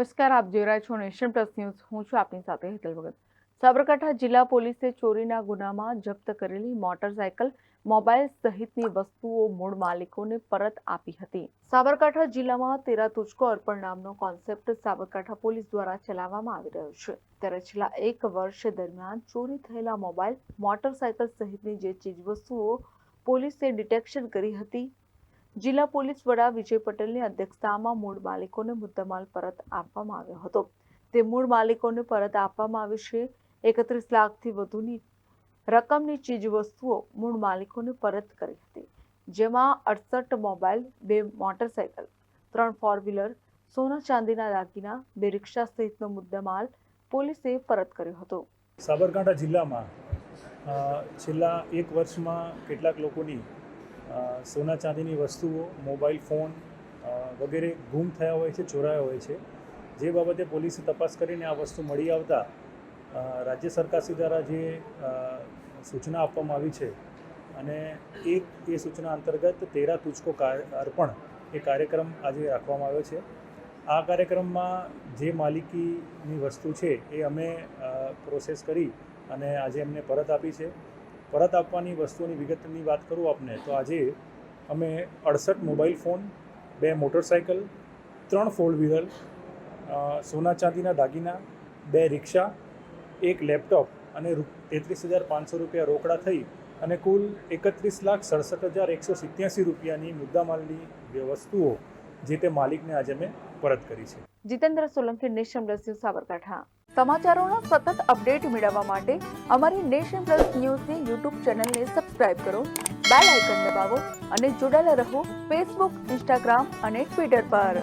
નમસ્કાર, આપ જોઈ રહ્યા છો નેશન પ્લસ ન્યૂઝ. હું છું આપની સાથે હેતલ ભગત. સાબરકાંઠા જિલ્લા પોલીસે ચોરીના ગુનામાં જપ્ત કરેલી મોટરસાયકલ, મોબાઈલ સહિતની વસ્તુઓ મૂળ માલિકોને પરત આપી હતી. સાબરકાંઠા જિલ્લામાં તેરા તુજકો અર્પણ નામનો કોન્સેપ્ટ સાબરકાંઠા પોલીસ દ્વારા ચલાવવામાં આવી રહ્યો છે. ત્યારે છેલ્લા 1 વર્ષ દરમિયાન ચોરી થયેલા મોબાઈલ, મોટરસાયકલ સહિતની જે ચીજવસ્તુઓ પોલીસે ડિટેક્શન કરી હતી, જિલ્લા પોલીસ વડા વિજય પટેલની અધ્યક્ષતામાં મૂળ માલિકોને મુદ્દામાલ પરત આપવામાં આવ્યો હતો. તે મૂળ માલિકોને પરત આપવામાં આવી છે. 31 લાખથી વધુની રકમની ચીજવસ્તુઓ મૂળ માલિકોને પરત કરી હતી, જેમાં 68 મોબાઈલ, 2 મોટરસાયકલ, 3 ફોર વ્હીલર, સોના ચાંદીના દાગીના, 2 રિક્ષા સહિતનો મુદ્દામાલ પોલીસે પરત કર્યો હતો. સાબરકાંઠા જિલ્લામાં છેલ્લા 1 વર્ષમાં કેટલાક લોકોની સોના ચાંદીની વસ્તુઓ, મોબાઈલ ફોન વગેરે ગુમ થયા હોય છે, ચોરાયા હોય છે. જે બાબતે પોલીસે તપાસ કરીને આ વસ્તુ મળી આવતા રાજ્ય સરકારશ્રી દ્વારા જે સૂચના આપવામાં આવી છે અને એ સૂચના અંતર્ગત તેરા તુજકો અર્પણ એ કાર્યક્રમ આજે રાખવામાં આવ્યો છે. આ કાર્યક્રમમાં જે માલિકીની વસ્તુ છે એ અમે પ્રોસેસ કરી અને આજે એમને પરત આપી છે. પરત આપવાની વસ્તુઓની વિગતની વાત કરું આપને તો આજે અમે 68 mobile phone, 2 motorcycle, 3 four wheeler, સોના ચાંદીના દાગીના, 2 રિક્ષા, 1 લેપટોપ અને 33,500 રૂપિયા રોકડા થઈ અને કુલ 31,67,187 રૂપિયાની મુદ્દામાલની વસ્તુઓ જે તે માલિકને આજે અમે પરત કરી છે. Jitendra Solanki, Nation Plus News, Sabarkantha. સમાચારોના સતત અપડેટ મેળવવા માટે અમારી નેશન પ્લસ ન્યૂઝની યુટ્યુબ ચેનલને સબસ્ક્રાઇબ કરો, બેલ આઇકન દબાવો અને જોડાયેલા રહો ફેસબુક, ઇન્સ્ટાગ્રામ અને ટ્વિટર પર.